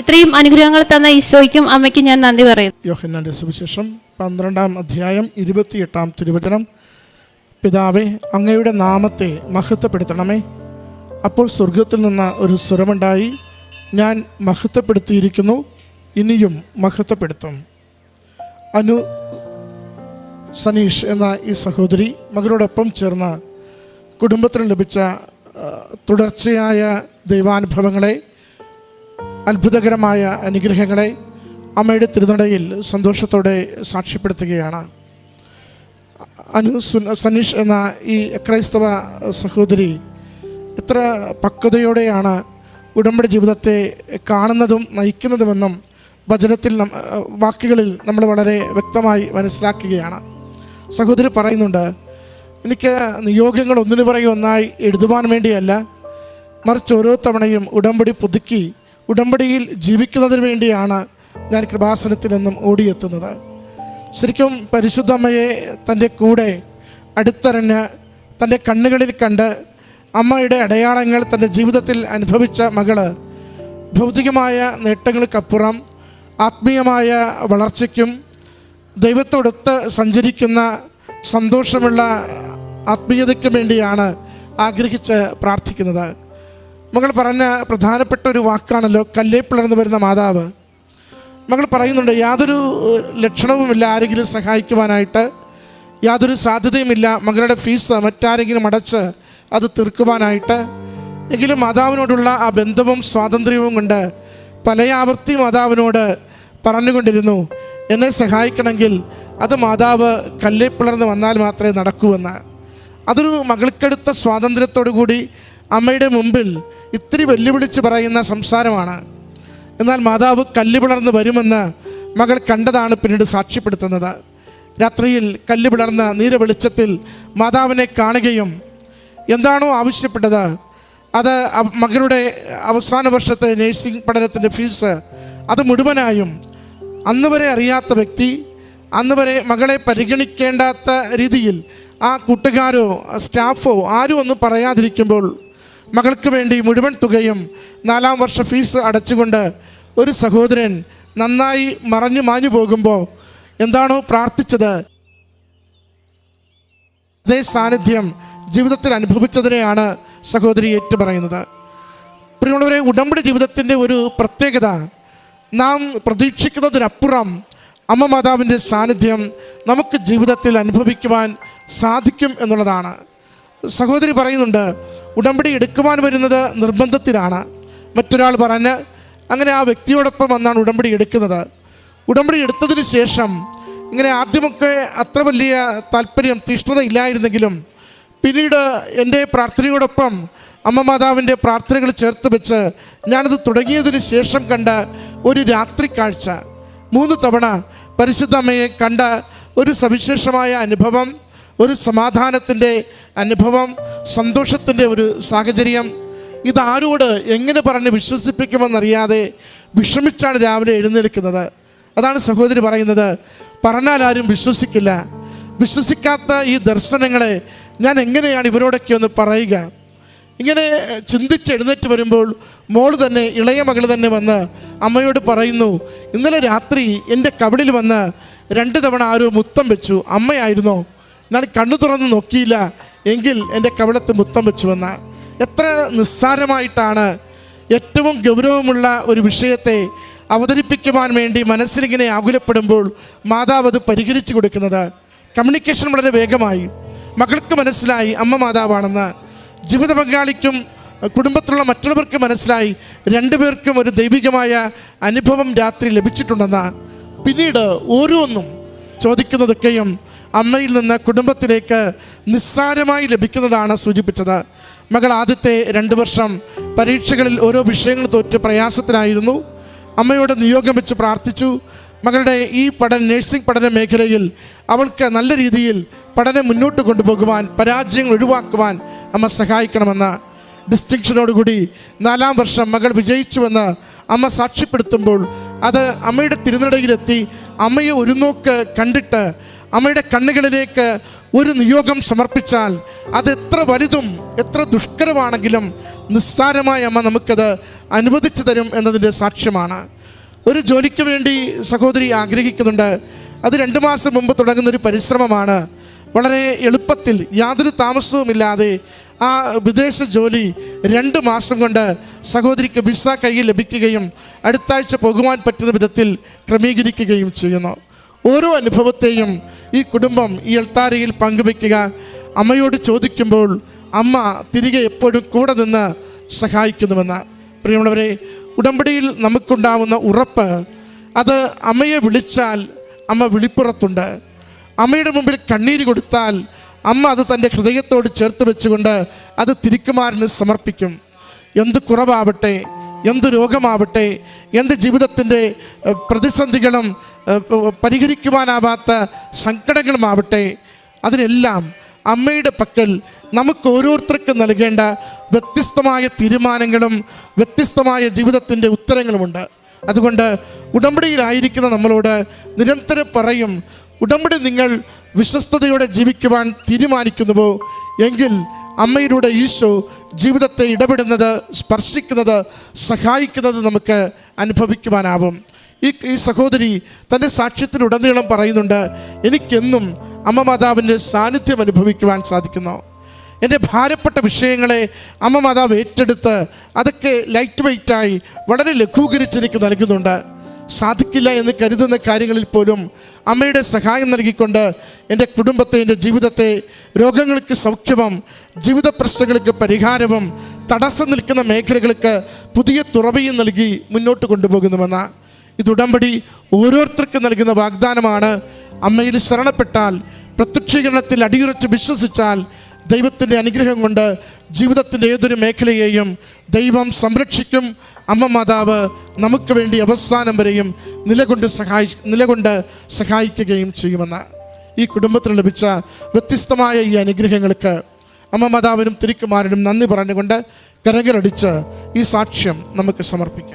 ഇത്രയും അനുഗ്രഹങ്ങൾ തന്ന ഈശോയ്ക്കും അമ്മയ്ക്കും ഞാൻ നന്ദി പറയുന്നു. യോഹന്നാന്റെ സുവിശേഷം 12-ാം അധ്യായം 28-ാം തിരുവചനം. പിതാവേ, അങ്ങയുടെ നാമത്തെ മഹത്വപ്പെടുത്തണമേ. അപ്പോൾ സ്വർഗത്തിൽ നിന്ന് ഒരു സ്വരമുണ്ടായി, ഞാൻ മഹത്വപ്പെടുത്തിയിരിക്കുന്നു, ഇനിയും മഹത്വപ്പെടുത്തും. അനു സനീഷ് എന്ന ഈ സഹോദരി മകളോടൊപ്പം ചേർന്ന് കുടുംബത്തിന് ലഭിച്ച തുടർച്ചയായ ദൈവാനുഭവങ്ങളെ, അത്ഭുതകരമായ അനുഗ്രഹങ്ങളെ അമ്മയുടെ തിരുനടയിൽ സന്തോഷത്തോടെ സാക്ഷ്യപ്പെടുത്തുകയാണ്. അനു സനീഷ് എന്ന ഈ ക്രൈസ്തവ സഹോദരി എത്ര പക്വതയോടെയാണ് ഉടമ്പടി ജീവിതത്തെ കാണുന്നതും നയിക്കുന്നതുമെന്നും വചനത്തിൽ വാക്കുകളിൽ നമ്മൾ വളരെ വ്യക്തമായി മനസ്സിലാക്കുകയാണ്. സഹോദരി പറയുന്നുണ്ട്, എനിക്ക് നിയോഗങ്ങൾ ഒന്നിനു പറയും ഒന്നായി എഴുതുവാൻ വേണ്ടിയല്ല, മറിച്ച് ഓരോ തവണയും ഉടമ്പടി പുതുക്കി ഉടമ്പടിയിൽ ജീവിക്കുന്നതിന് വേണ്ടിയാണ് ഞാൻ കൃപാസനത്തിൽ നിന്നും ഓടിയെത്തുന്നത്. ശരിക്കും പരിശുദ്ധമ്മയെ തൻ്റെ കൂടെ അടുത്തറിഞ്ഞ് തൻ്റെ കണ്ണുകളിൽ കണ്ട് അമ്മയുടെ അടയാളങ്ങൾ തൻ്റെ ജീവിതത്തിൽ അനുഭവിച്ച മകള് ഭൗതികമായ നേട്ടങ്ങൾക്കപ്പുറം ആത്മീയമായ വളർച്ചയ്ക്കും ദൈവത്തോടൊത്ത് സഞ്ചരിക്കുന്ന സന്തോഷമുള്ള ആത്മീയതയ്ക്കും വേണ്ടിയാണ് ആഗ്രഹിച്ച് പ്രാർത്ഥിക്കുന്നത്. മകൾ പറഞ്ഞ പ്രധാനപ്പെട്ട ഒരു വാക്കാണല്ലോ കല്ലേ പിളർന്നു വരുന്ന മാതാവ്. മകൾ പറയുന്നുണ്ട്, യാതൊരു ലക്ഷണവുമില്ല ആരെങ്കിലും സഹായിക്കുവാനായിട്ട്, യാതൊരു സാധ്യതയുമില്ല മകളുടെ ഫീസ് മറ്റാരെങ്കിലും അടച്ച് അത് തീർക്കുവാനായിട്ട്. എങ്കിലും മാതാവിനോടുള്ള ആ ബന്ധവും സ്വാതന്ത്ര്യവും കൊണ്ട് പലയാവർത്തി മാതാവിനോട് പറഞ്ഞുകൊണ്ടിരുന്നു, എന്നെ സഹായിക്കണമെങ്കിൽ അത് മാതാവ് കല്ലേ പിളർന്ന് വന്നാൽ മാത്രമേ നടക്കൂവെന്ന്. അതൊരു മകൾക്കെടുത്ത സ്വാതന്ത്ര്യത്തോടു കൂടി അമ്മയുടെ മുമ്പിൽ ഇത്തിരി വെല്ലുവിളിച്ച് പറയുന്ന സംസാരമാണ്. എന്നാൽ മാതാവ് കല്ല് പിളർന്ന് വരുമെന്ന് മകൾ കണ്ടതാണ് പിന്നീട് സാക്ഷ്യപ്പെടുത്തുന്നത്. രാത്രിയിൽ കല്ല് പിളർന്ന നീല വെളിച്ചത്തിൽ മാതാവിനെ കാണുകയും എന്താണോ ആവശ്യപ്പെട്ടത് അത് മകളുടെ അവസാന വർഷത്തെ നേഴ്സിംഗ് പഠനത്തിൻ്റെ ഫീസ് അത് മുഴുവനായും അന്ന് വരെ അറിയാത്ത വ്യക്തി, അന്ന് വരെ മകളെ പരിഗണിക്കേണ്ടാത്ത രീതിയിൽ ആ കൂട്ടുകാരോ സ്റ്റാഫോ ആരും ഒന്നും പറയാതിരിക്കുമ്പോൾ മകൾക്ക് വേണ്ടി മുഴുവൻ തുകയും 4-ാം വർഷ ഫീസ് അടച്ചുകൊണ്ട് ഒരു സഹോദരൻ നന്നായി മാഞ്ഞു പോകുമ്പോൾ എന്താണോ പ്രാർത്ഥിച്ചത് അതേ സാന്നിധ്യം ജീവിതത്തിൽ അനുഭവിച്ചതിനെയാണ് സഹോദരി ഏറ്റുപറയുന്നത്. പ്രിയമുള്ളവരെ, ഉടമ്പടി ജീവിതത്തിൻ്റെ ഒരു പ്രത്യേകത നാം പ്രതീക്ഷിക്കുന്നതിനപ്പുറം അമ്മ മാതാവിൻ്റെ സാന്നിധ്യം നമുക്ക് ജീവിതത്തിൽ അനുഭവിക്കുവാൻ സാധിക്കും എന്നുള്ളതാണ്. സഹോദരി പറയുന്നുണ്ട്, ഉടമ്പടി എടുക്കുവാൻ വരുന്നത് നിർബന്ധത്തിലാണ്. മറ്റൊരാൾ പറഞ്ഞ് അങ്ങനെ ആ വ്യക്തിയോടൊപ്പം വന്നാണ് ഉടമ്പടി എടുക്കുന്നത്. ഉടമ്പടി എടുത്തതിന് ശേഷം ഇങ്ങനെ ആദ്യമൊക്കെ അത്ര വലിയ താല്പര്യം തീഷ്ണത ഇല്ലായിരുന്നെങ്കിലും പിന്നീട് എൻ്റെ പ്രാർത്ഥനയോടൊപ്പം അമ്മ മാതാവിൻ്റെ പ്രാർത്ഥനകൾ ചേർത്ത് വെച്ച് ഞാനത് തുടങ്ങിയതിന് ശേഷം കണ്ട ഒരു രാത്രി കാഴ്ച, 3 തവണ പരിശുദ്ധ അമ്മയെ കണ്ട ഒരു സവിശേഷമായ അനുഭവം, ഒരു സമാധാനത്തിൻ്റെ അനുഭവം, സന്തോഷത്തിൻ്റെ ഒരു സാഹചര്യം, ഇതാരോട് എങ്ങനെ പറഞ്ഞ് വിശ്വസിപ്പിക്കുമെന്നറിയാതെ വിഷമിച്ചാണ് രാവിലെ എഴുന്നേൽക്കുന്നത്. അതാണ് സഹോദരി പറയുന്നത്, പറഞ്ഞാൽ ആരും വിശ്വസിക്കില്ല. വിശ്വസിക്കാത്ത ഈ ദർശനങ്ങളെ ഞാൻ എങ്ങനെയാണ് ഇവരോടൊക്കെ ഒന്ന് പറയുക? ഇങ്ങനെ ചിന്തിച്ച് എഴുന്നേറ്റ് വരുമ്പോൾ മോള് തന്നെ, ഇളയ മകൾ തന്നെ വന്ന് അമ്മയോട് പറയുന്നു, ഇന്നലെ രാത്രി എൻ്റെ കവിളിൽ വന്ന് 2 തവണ ആരോ മുത്തം വെച്ചു. അമ്മയായിരുന്നോ? ഞാൻ കണ്ണു തുറന്ന് നോക്കിയില്ല, എങ്കിൽ എൻ്റെ കവിളത്ത് മുത്തം വെച്ചുവെന്ന. എത്ര നിസ്സാരമായിട്ടാണ് ഏറ്റവും ഗൗരവമുള്ള ഒരു വിഷയത്തെ അവതരിപ്പിക്കുവാൻ വേണ്ടി മനസ്സിലിങ്ങനെ ആകുലപ്പെടുമ്പോൾ മാതാവ് അത് പരിഹരിച്ചു കൊടുക്കുന്നത്. കമ്മ്യൂണിക്കേഷൻ വളരെ വേഗമായി. മകൾക്ക് മനസ്സിലായി അമ്മ മാതാവാണെന്ന്, ജീവിത പങ്കാളിക്കും കുടുംബത്തിലുള്ള മറ്റുള്ളവർക്ക് മനസ്സിലായി 2 പേർക്കും ഒരു ദൈവികമായ അനുഭവം രാത്രി ലഭിച്ചിട്ടുണ്ടെന്ന്. പിന്നീട് ഓരോന്നും ചോദിക്കുന്നതൊക്കെയും അമ്മയിൽ നിന്ന് കുടുംബത്തിലേക്ക് നിസ്സാരമായി ലഭിക്കുന്നതാണ് സൂചിപ്പിച്ചത്. മകൾ ആദ്യത്തെ 2 വർഷം പരീക്ഷകളിൽ ഓരോ വിഷയങ്ങൾ തോറ്റ് പ്രയാസത്തിലായിരുന്നു. അമ്മയോട് നിയോഗം വെച്ച് പ്രാർത്ഥിച്ചു. മകളുടെ ഈ നേഴ്സിംഗ് പഠന മേഖലയിൽ അവൾക്ക് നല്ല രീതിയിൽ പഠനം മുന്നോട്ട് കൊണ്ടുപോകുവാൻ, പരാജയങ്ങൾ ഒഴിവാക്കുവാൻ അമ്മ സഹായിക്കണമെന്ന്. ഡിസ്റ്റിങ്ഷനോടുകൂടി 4-ാം വർഷം മകൾ വിജയിച്ചുവെന്ന് അമ്മ സാക്ഷ്യപ്പെടുത്തുമ്പോൾ അത് അമ്മയുടെ തിരുനടയിലെത്തി അമ്മയെ ഒരു നോക്ക് കണ്ടിട്ട് അമ്മയുടെ കണ്ണുകളിലേക്ക് ഒരു നിയോഗം സമർപ്പിച്ചാൽ അത് എത്ര വലുതും എത്ര ദുഷ്കരമാണെങ്കിലും നിസ്സാരമായ അമ്മ നമുക്കത് അനുവദിച്ചു തരും എന്നതിൻ്റെ സാക്ഷ്യമാണ്. ഒരു ജോലിക്ക് വേണ്ടി സഹോദരി ആഗ്രഹിക്കുന്നുണ്ട്. അത് 2 മാസം മുമ്പ് തുടങ്ങുന്നൊരു പരിശ്രമമാണ്. വളരെ എളുപ്പത്തിൽ യാതൊരു താമസവുമില്ലാതെ ആ വിദേശ ജോലി 2 മാസം കൊണ്ട് സഹോദരിക്ക് വിസ കയ്യിൽ ലഭിക്കുകയും അടുത്ത ആഴ്ച പോകുവാൻ പറ്റുന്ന വിധത്തിൽ ക്രമീകരിക്കുകയും ചെയ്യുന്നു. ഓരോ അനുഭവത്തെയും ഈ കുടുംബം ഈ എൽത്താരയിൽ പങ്കുവെക്കുക, അമ്മയോട് ചോദിക്കുമ്പോൾ അമ്മ തിരികെ എപ്പോഴും കൂടെ നിന്ന് സഹായിക്കുന്നുവെന്ന്. പ്രിയമുള്ളവരെ, ഉടമ്പടിയിൽ നമുക്കുണ്ടാവുന്ന ഉറപ്പ് അത് അമ്മയെ വിളിച്ചാൽ അമ്മ വിളിപ്പുറത്തുണ്ട്. അമ്മയുടെ മുമ്പിൽ കണ്ണീര് കൊടുത്താൽ അമ്മ അത് തൻ്റെ ഹൃദയത്തോട് ചേർത്ത് വെച്ചുകൊണ്ട് അത് തിരുക്കുമാരന് സമർപ്പിക്കും. എന്ത് കുറവാവട്ടെ, എന്ത് രോഗമാവട്ടെ, എന്ത് ജീവിതത്തിൻ്റെ പ്രതിസന്ധികളും പരിഹരിക്കുവാനാവാത്ത സങ്കടങ്ങളുമാവട്ടെ, അതിനെല്ലാം അമ്മയുടെ പക്കൽ നമുക്ക് ഓരോരുത്തർക്കും നൽകേണ്ട വ്യത്യസ്തമായ തീരുമാനങ്ങളും വ്യത്യസ്തമായ ജീവിതത്തിൻ്റെ ഉത്തരങ്ങളുമുണ്ട്. അതുകൊണ്ട് ഉടമ്പടിയിലായിരിക്കുന്ന നമ്മളോട് നിരന്തരം പറയും, ഉടമ്പടി നിങ്ങൾ വിശ്വസ്തയോടെ ജീവിക്കുവാൻ തീരുമാനിക്കുന്നുവോ എങ്കിൽ അമ്മയിലൂടെ ഈശോ ജീവിതത്തെ ഇടപെടുന്നത്, സ്പർശിക്കുന്നത്, സഹായിക്കുന്നത് നമുക്ക് അനുഭവിക്കുവാനാവും. ഈ സഹോദരി തൻ്റെ സാക്ഷ്യത്തിലുടനീളം പറയുന്നുണ്ട്, എനിക്കെന്നും അമ്മ മാതാവിൻ്റെ സാന്നിധ്യം അനുഭവിക്കുവാൻ സാധിക്കുന്നു. എൻ്റെ ഭാരപ്പെട്ട വിഷയങ്ങളെ അമ്മ മാതാവ് ഏറ്റെടുത്ത് അതൊക്കെ ലൈറ്റ് വെയ്റ്റായി വളരെ ലഘൂകരിച്ച് എനിക്ക് നൽകുന്നുണ്ട്. സാധിക്കില്ല എന്ന് കരുതുന്ന കാര്യങ്ങളിൽ പോലും അമ്മയുടെ സഹായം നൽകിക്കൊണ്ട് എൻ്റെ കുടുംബത്തെ, എൻ്റെ ജീവിതത്തെ രോഗങ്ങൾക്ക് സൗഖ്യവും ജീവിത പ്രശ്നങ്ങൾക്ക് പരിഹാരവും തടസ്സം നിൽക്കുന്ന മേഖലകൾക്ക് പുതിയ തുറവിയും നൽകി മുന്നോട്ട് കൊണ്ടുപോകുന്നുവെന്ന ഇത് ഉടമ്പടി ഓരോരുത്തർക്കും നൽകുന്ന വാഗ്ദാനമാണ്. അമ്മയിൽ ശരണപ്പെട്ടാൽ, പ്രത്യക്ഷീകരണത്തിൽ അടിയുറച്ച് വിശ്വസിച്ചാൽ ദൈവത്തിൻ്റെ അനുഗ്രഹം കൊണ്ട് ജീവിതത്തിൻ്റെ ഏതൊരു മേഖലയെയും ദൈവം സംരക്ഷിക്കും. അമ്മ മാതാവ് നമുക്ക് വേണ്ടി അവസാനം വരെയും നിലകൊണ്ട് സഹായിക്കുകയും ചെയ്യുമെന്ന് ഈ കുടുംബത്തിന് ലഭിച്ച വ്യത്യസ്തമായ ഈ അനുഗ്രഹങ്ങൾക്ക് അമ്മ മാതാവിനും തിരുക്കുമാരനും നന്ദി പറഞ്ഞുകൊണ്ട് കരങ്ങളടിച്ച് ഈ സാക്ഷ്യം നമുക്ക് സമർപ്പിക്കാം.